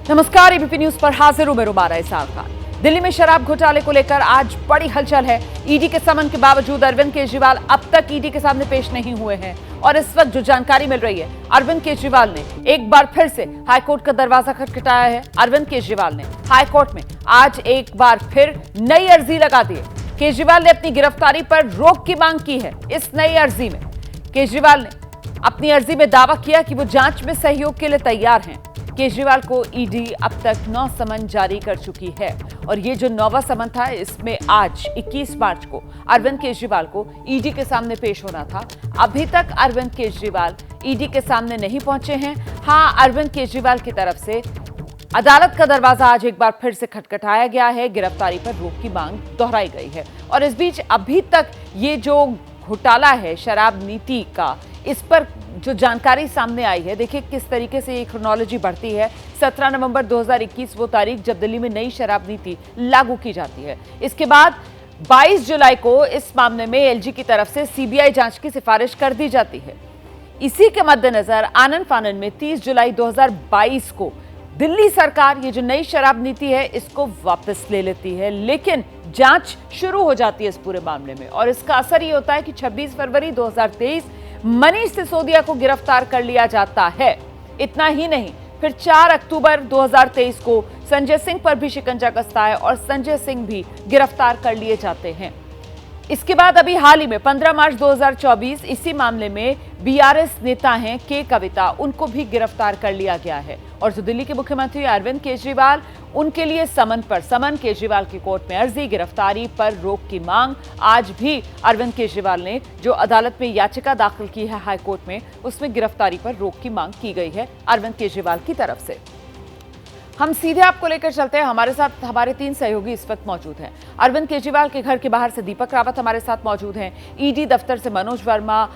नमस्कार, ABP news पर हाजिर हूं मैं रुबारा इसार खान। दिल्ली में शराब घोटाले को लेकर आज बड़ी हलचल है। ईडी के समन के बावजूद अरविंद केजरीवाल अब तक ईडी के सामने पेश नहीं हुए हैं और इस वक्त जो जानकारी मिल रही है, अरविंद केजरीवाल ने एक बार फिर से हाईकोर्ट का दरवाजा खटखटाया है। अरविंद केजरीवाल ने हाईकोर्ट में आज एक बार फिर नई अर्जी लगा दी है। केजरीवाल ने अपनी गिरफ्तारी पर रोक की मांग की है। इस नई अर्जी में केजरीवाल ने अपनी अर्जी में दावा किया कि वो जांच में सहयोग के लिए तैयार हैं। केजरीवाल को ईडी अब तक 9 समन जारी कर चुकी है और ये जो 9वां समन था, इसमें आज 21 मार्च को अरविंद केजरीवाल को ईडी के सामने पेश होना था। अभी तक अरविंद केजरीवाल ईडी के सामने नहीं पहुंचे हैं। हां, अरविंद केजरीवाल की तरफ से अदालत का दरवाजा आज एक बार फिर से खटखटाया गया है। गिरफ्तारी पर रोक की मांग दोहराई गई है और इस बीच अभी तक ये जो घोटाला है शराब नीति का, इस पर जो जानकारी सामने आई है, देखिए किस तरीके से ये क्रोनोलॉजी बढ़ती है। 17 नवंबर 2021 वो तारीख जब दिल्ली में नई शराब नीति लागू की जाती है। इसके बाद 22 जुलाई को इस मामले में एलजी की तरफ से सीबीआई जांच की सिफारिश कर दी जाती है। इसी के मद्देनजर आनन फानन में 30 जुलाई 2022 को दिल्ली सरकार ये जो नई शराब नीति है इसको वापस ले लेती है, लेकिन जांच शुरू हो जाती है इस पूरे मामले में और इसका असर ये होता है कि 26 फरवरी 2023 मनीष सिसोदिया को गिरफ्तार कर लिया जाता है। इतना ही नहीं, फिर 4 अक्टूबर 2023 को संजय सिंह पर भी शिकंजा कसता है और संजय सिंह भी गिरफ्तार कर लिए जाते हैं। इसके बाद अभी हाल ही में 15 मार्च 2024 इसी मामले में बीआरएस नेता हैं के कविता, उनको भी गिरफ्तार कर लिया गया है और जो दिल्ली के मुख्यमंत्री अरविंद केजरीवाल, उनके लिए समन पर समन, केजरीवाल की कोर्ट में अर्जी, गिरफ्तारी पर रोक की मांग। आज भी अरविंद केजरीवाल ने जो अदालत में याचिका दाखिल की है हाईकोर्ट में, उसमें गिरफ्तारी पर रोक की मांग की गई है अरविंद केजरीवाल की तरफ से। हम सीधे आपको लेकर चलते हैं। हमारे साथ हमारे 3 सहयोगी इस वक्त मौजूद हैं। अरविंद केजरीवाल के घर के बाहर से दीपक रावत हमारे साथ मौजूद हैं, ईडी दफ्तर से मनोज वर्मा,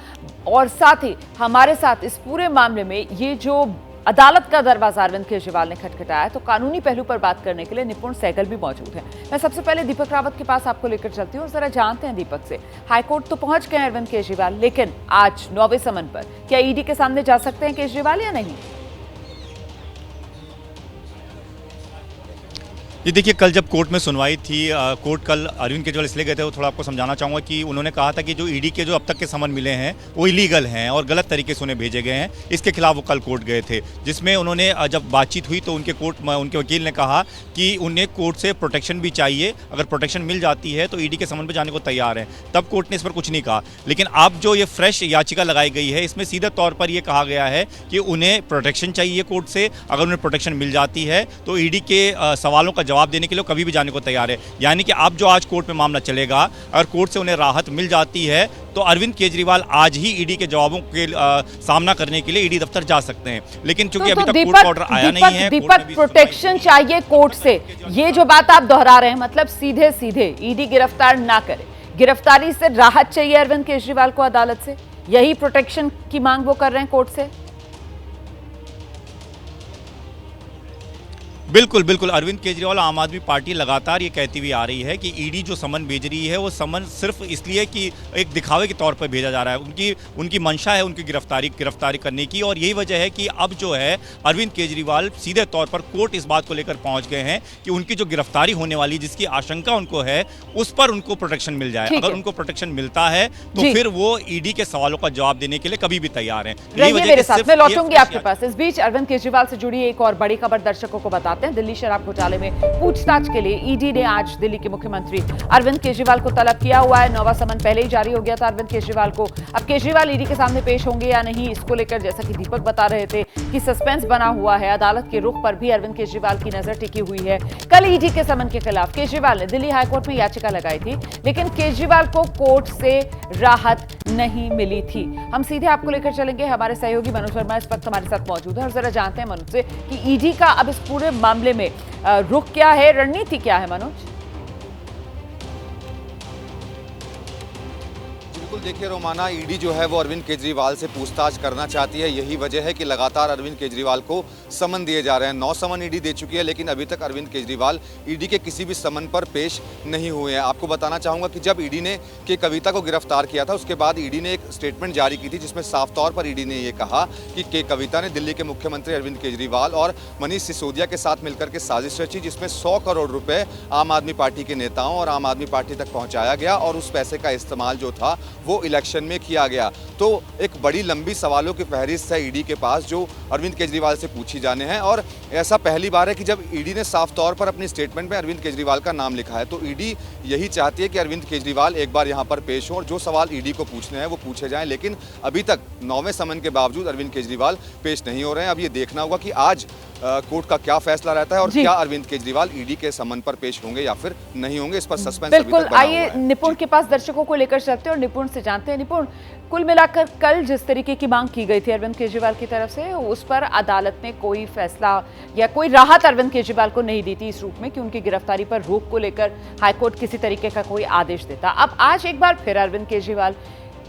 और साथ ही हमारे साथ इस पूरे मामले में ये जो अदालत का दरवाजा अरविंद केजरीवाल ने खटखटाया, तो कानूनी पहलू पर बात करने के लिए निपुण सहगल भी मौजूद हैं। मैं सबसे पहले दीपक रावत के पास आपको लेकर चलती हूँ और जरा जानते हैं दीपक से, हाईकोर्ट तो पहुंच गए अरविंद केजरीवाल, लेकिन आज 9वें समन पर क्या ईडी के सामने जा सकते हैं केजरीवाल या नहीं? ये देखिए, कल जब कोर्ट में सुनवाई थी, कोर्ट कल अरविंद केजरीवाल इसलिए गए थे, वो थोड़ा आपको समझाना चाहूँगा कि उन्होंने कहा था कि जो ईडी के जो अब तक के समन मिले हैं वो इलीगल हैं और गलत तरीके से उन्हें भेजे गए हैं। इसके खिलाफ वो कल कोर्ट गए थे, जिसमें उन्होंने जब बातचीत हुई तो उनके वकील ने कहा कि उन्हें कोर्ट से प्रोटेक्शन भी चाहिए। अगर प्रोटेक्शन मिल जाती है तो ईडी के समन पर जाने को तैयार है। तब कोर्ट ने इस पर कुछ नहीं कहा, लेकिन अब जो ये फ्रेश याचिका लगाई गई है, इसमें सीधे तौर पर यह कहा गया है कि उन्हें प्रोटेक्शन चाहिए कोर्ट से। अगर उन्हें प्रोटेक्शन मिल जाती है तो ईडी के सवालों का जवाब देने के लिए कभी भी जाने को तैयार है। यानी कि अब जो आज कोर्ट में मामला चलेगा, अगर कोर्ट से उन्हें राहत मिल जाती है तो अरविंद केजरीवाल आज ही ईडी के जवाबों के सामना करने के लिए ईडी दफ्तर जा सकते हैं। लेकिन चूंकि अभी तक कोर्ट ऑर्डर आया नहीं है, दीपक प्रोटेक्शन चाहिए कोर्ट से, ये जो बात आप दोहरा रहे हैं, मतलब सीधे सीधे ईडी गिरफ्तार ना करे, गिरफ्तारी से राहत चाहिए अरविंद केजरीवाल को अदालत से, यही प्रोटेक्शन की मांग वो कर रहे हैं कोर्ट से? बिल्कुल बिल्कुल, अरविंद केजरीवाल आम आदमी पार्टी लगातार ये कहती हुई आ रही है कि ईडी जो समन भेज रही है वो समन सिर्फ इसलिए कि एक दिखावे के तौर पर भेजा जा रहा है। उनकी मंशा है उनकी गिरफ्तारी करने की, और यही वजह है कि अब जो है अरविंद केजरीवाल सीधे तौर पर कोर्ट इस बात को लेकर पहुंच गए हैं कि उनकी जो गिरफ्तारी होने वाली, जिसकी आशंका उनको है, उस पर उनको प्रोटेक्शन मिल जाए। अगर उनको प्रोटेक्शन मिलता है तो फिर वो ईडी के सवालों का जवाब देने के लिए कभी भी तैयार है। मैं लौटूंगी आपके पास। इस बीच अरविंद केजरीवाल से जुड़ी एक और बड़ी खबर दर्शकों को बताते हैं। दिल्ली शराब घोटाले में पूछताछ के लिए ईडी ने आज दिल्ली के मुख्यमंत्री अरविंद केजरीवाल को तलब किया हुआ है। 9वां समन पहले ही जारी हो गया था अरविंद केजरीवाल को। अब केजरीवाल ईडी के सामने पेश होंगे या नहीं, इसको लेकर जैसा कि दीपक बता रहे थे कि सस्पेंस बना हुआ है। अदालत के रुख पर भी अरविंद केजरीवाल की नजर टिकी हुई है। कल ईडी के समन के खिलाफ केजरीवाल ने दिल्ली हाईकोर्ट में याचिका लगाई थी, लेकिन केजरीवाल को कोर्ट से राहत नहीं मिली थी। हम सीधे आपको लेकर चलेंगे, हमारे सहयोगी मनोज वर्मा इस वक्त हमारे साथ मौजूद है और जरा जानते हैं मनोज से कि ईडी का अब इस पूरे मामले में रुख क्या है, रणनीति क्या है मनोज? देखिए रोमाना, ईडी जो है वो अरविंद केजरीवाल से पूछताछ करना चाहती है। यही वजह है कि लगातार अरविंद केजरीवाल को समन दिए जा रहे हैं। 9 समन ईडी दे चुकी है, लेकिन अभी तक अरविंद केजरीवाल ईडी के किसी भी समन पर पेश नहीं हुए हैं। आपको बताना चाहूँगा कि जब ईडी ने कविता को गिरफ्तार किया था, उसके बाद ईडी ने एक स्टेटमेंट जारी की थी, जिसमें साफ तौर पर ईडी ने ये कहा कि कविता ने दिल्ली के मुख्यमंत्री अरविंद केजरीवाल और मनीष सिसोदिया के साथ मिलकर के साजिश रची, जिसमें 100 करोड़ रुपए आम आदमी पार्टी के नेताओं और आम आदमी पार्टी तक पहुंचाया गया और उस पैसे का इस्तेमाल जो था वो इलेक्शन में किया गया। तो एक बड़ी लंबी सवालों की फहरिस्त है ईडी के पास, जो अरविंद केजरीवाल से पूछी जाने हैं। और ऐसा पहली बार है कि जब ईडी ने साफ तौर पर अपनी स्टेटमेंट में अरविंद केजरीवाल का नाम लिखा है, तो ईडी यही चाहती है कि अरविंद केजरीवाल एक बार यहां पर पेश हों और जो सवाल ईडी को पूछने हैं वो पूछे जाएं। लेकिन अभी तक 9वें समन के बावजूद अरविंद केजरीवाल पेश नहीं हो रहे हैं। अब ये देखना होगा कि आज कोर्ट का क्या फैसला रहता है और क्या अरविंद केजरीवाल ईडी के समन पर पेश होंगे या फिर नहीं होंगे, इस पर सस्पेंस अभी तक बना हुआ है। आइए निपुण के पास दर्शकों को लेकर चलते हैं और निपुण से जानते हैं। निपुण, कुल मिलाकर कल जिस तरीके की मांग की गई थी अरविंद केजरीवाल की तरफ से, उस पर अदालत ने कोई फैसला या कोई राहत अरविंद केजरीवाल को नहीं दी थी इस रूप में कि उनकी गिरफ्तारी पर रोक को लेकर हाईकोर्ट किसी तरीके का कोई आदेश देता। अब आज एक बार फिर अरविंद केजरीवाल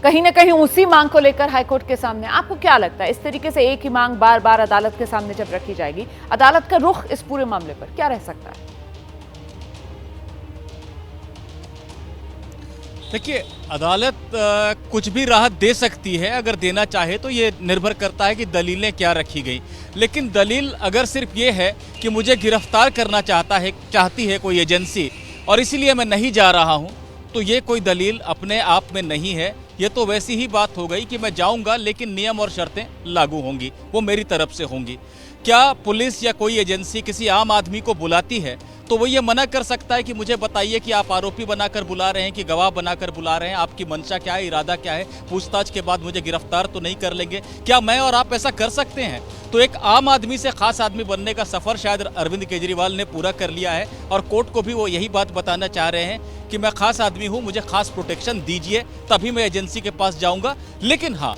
कहीं ना कहीं उसी मांग को लेकर हाईकोर्ट के सामने। आपको क्या लगता है, इस तरीके से एक ही मांग बार बार अदालत के सामने जब रखी जाएगी, अदालत का रुख इस पूरे मामले पर क्या रह सकता है? देखिए, अदालत कुछ भी राहत दे सकती है अगर देना चाहे तो। ये निर्भर करता है कि दलीलें क्या रखी गई। लेकिन दलील अगर सिर्फ ये है कि मुझे गिरफ्तार करना चाहती है कोई एजेंसी और इसीलिए मैं नहीं जा रहा हूँ, तो ये कोई दलील अपने आप में नहीं है। ये तो वैसी ही बात हो गई कि मैं जाऊंगा लेकिन नियम और शर्तें लागू होंगी, वो मेरी तरफ से होंगी। क्या पुलिस या कोई एजेंसी किसी आम आदमी को बुलाती है तो वो ये मना कर सकता है कि मुझे बताइए कि आप आरोपी बनाकर बुला रहे हैं कि गवाह बनाकर बुला रहे हैं, आपकी मंशा क्या है, इरादा क्या है, पूछताछ के बाद मुझे गिरफ्तार तो नहीं कर लेंगे? क्या मैं और आप ऐसा कर सकते हैं? तो एक आम आदमी से खास आदमी बनने का सफर शायद अरविंद केजरीवाल ने पूरा कर लिया है और कोर्ट को भी वो यही बात बताना चाह रहे हैं कि मैं खास आदमी हूं, मुझे खास प्रोटेक्शन दीजिए, तभी मैं एजेंसी के पास जाऊंगा। लेकिन हाँ,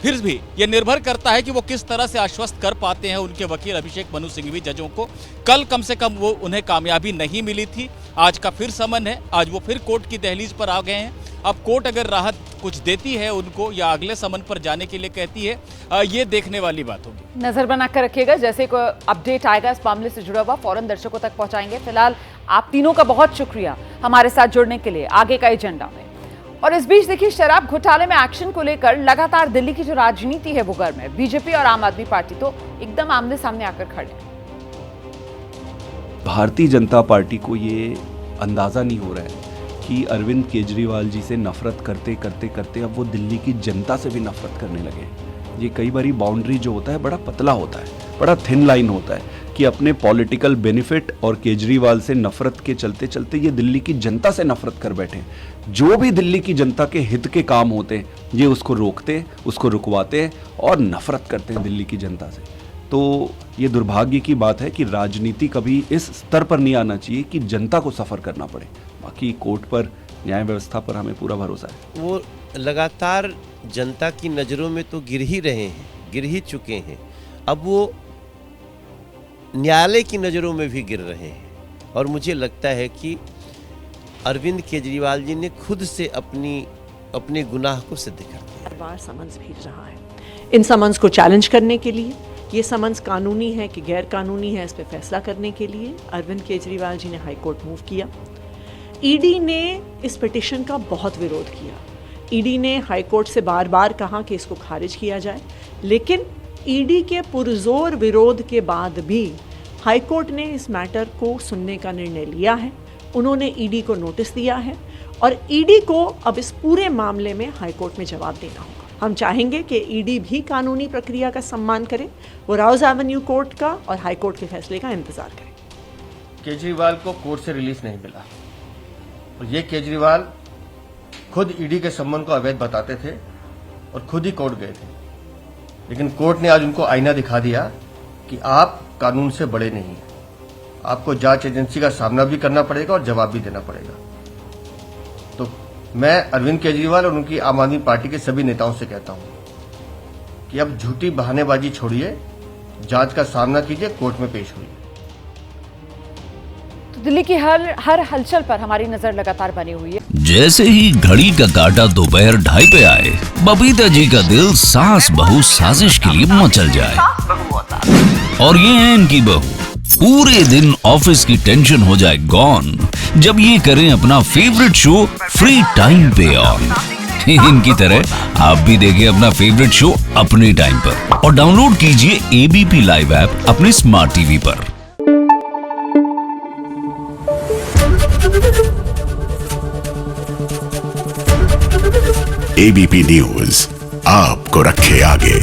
फिर भी ये निर्भर करता है कि वो किस तरह से आश्वस्त कर पाते हैं उनके वकील अभिषेक मनु सिंघवी जजों को। कल कम से कम वो उन्हें कामयाबी नहीं मिली थी, आज का फिर समन है, आज वो फिर कोर्ट की दहलीज पर आ गए हैं। अब कोर्ट अगर राहत कुछ देती है उनको या अगले समन पर जाने के लिए कहती है, ये देखने वाली बात होगी। नजर बनाकर रखिएगा, जैसे कोई अपडेट आएगा इस मामले से जुड़ा हुआ फौरन दर्शकों तक पहुंचाएंगे। फिलहाल आप तीनों का बहुत शुक्रिया हमारे साथ जुड़ने के लिए आगे का एजेंडा में। और इस बीच देखिए, शराब घोटाले में एक्शन को लेकर लगातार दिल्ली की जो राजनीति है वो गर्म है। बीजेपी और आम आदमी पार्टी तो एकदम आमने सामने आकर खड़े हैं। भारतीय जनता पार्टी को ये अंदाजा नहीं हो रहा है कि अरविंद केजरीवाल जी से नफरत करते करते करते अब वो दिल्ली की जनता से भी नफरत करने लगे। ये कई बारी बाउंड्री जो होता है बड़ा पतला होता है, बड़ा थिन लाइन होता है कि अपने पॉलिटिकल बेनिफिट और केजरीवाल से नफरत के चलते चलते ये दिल्ली की जनता से नफरत कर बैठे। जो भी दिल्ली की जनता के हित के काम होते हैं ये उसको रोकते, उसको रुकवाते और नफरत करते हैं दिल्ली की जनता से। तो ये दुर्भाग्य की बात है कि राजनीति कभी इस स्तर पर नहीं आना चाहिए कि जनता को सफ़र करना पड़े। बाकी कोर्ट पर, न्याय व्यवस्था पर हमें पूरा भरोसा है। वो लगातार जनता की नज़रों में तो गिर ही रहे हैं, गिर ही चुके हैं, अब वो न्यायालय की नज़रों में भी गिर रहे हैं। और मुझे लगता है कि अरविंद केजरीवाल जी ने खुद से अपने गुनाह को सिद्ध कर दिया। हर बार समन्स भेज रहा है। इन समन्स को चैलेंज करने के लिए, ये समन्स कानूनी है कि गैर कानूनी है, इस पे फैसला करने के लिए अरविंद केजरीवाल जी ने हाई कोर्ट मूव किया। ईडी ने इस पिटिशन का बहुत विरोध किया। ईडी ने हाई कोर्ट से बार बार कहा कि इसको खारिज किया जाए, लेकिन ईडी के पुरजोर विरोध के बाद भी हाई कोर्ट ने इस मैटर को सुनने का निर्णय लिया है। उन्होंने ईडी को नोटिस दिया है और ईडी को अब इस पूरे मामले में हाई कोर्ट में जवाब देना होगा। हम चाहेंगे कि ईडी भी कानूनी प्रक्रिया का सम्मान करे, वो राउज एवेन्यू कोर्ट का और हाई कोर्ट के फैसले का इंतजार करे। केजरीवाल को कोर्ट से रिलीज नहीं मिला और ये केजरीवाल खुद ईडी के सम्मन को अवैध बताते थे और खुद ही कोर्ट गए थे, लेकिन कोर्ट ने आज उनको आईना दिखा दिया कि आप कानून से बड़े नहीं हैं, आपको जांच एजेंसी का सामना भी करना पड़ेगा और जवाब भी देना पड़ेगा। तो मैं अरविंद केजरीवाल और उनकी आम आदमी पार्टी के सभी नेताओं से कहता हूं कि अब झूठी बहानेबाजी छोड़िए, जांच का सामना कीजिए, कोर्ट में पेश हुई। दिल्ली की हर हलचल पर हमारी नजर लगातार बनी हुई है। जैसे ही घड़ी का काटा दोपहर 2:30 पे आए, बबीता जी का दिल सास बहू साजिश के लिए मचल जाए। और ये है इनकी बहू, पूरे दिन ऑफिस की टेंशन हो जाए गॉन जब ये करें अपना फेवरेट शो फ्री टाइम पे ऑन। इनकी तरह आप भी देखें अपना फेवरेट शो अपने टाइम पर और डाउनलोड कीजिए एबीपी लाइव ऐप अपने स्मार्ट टीवी पर। एबीपी न्यूज आपको रखे आगे।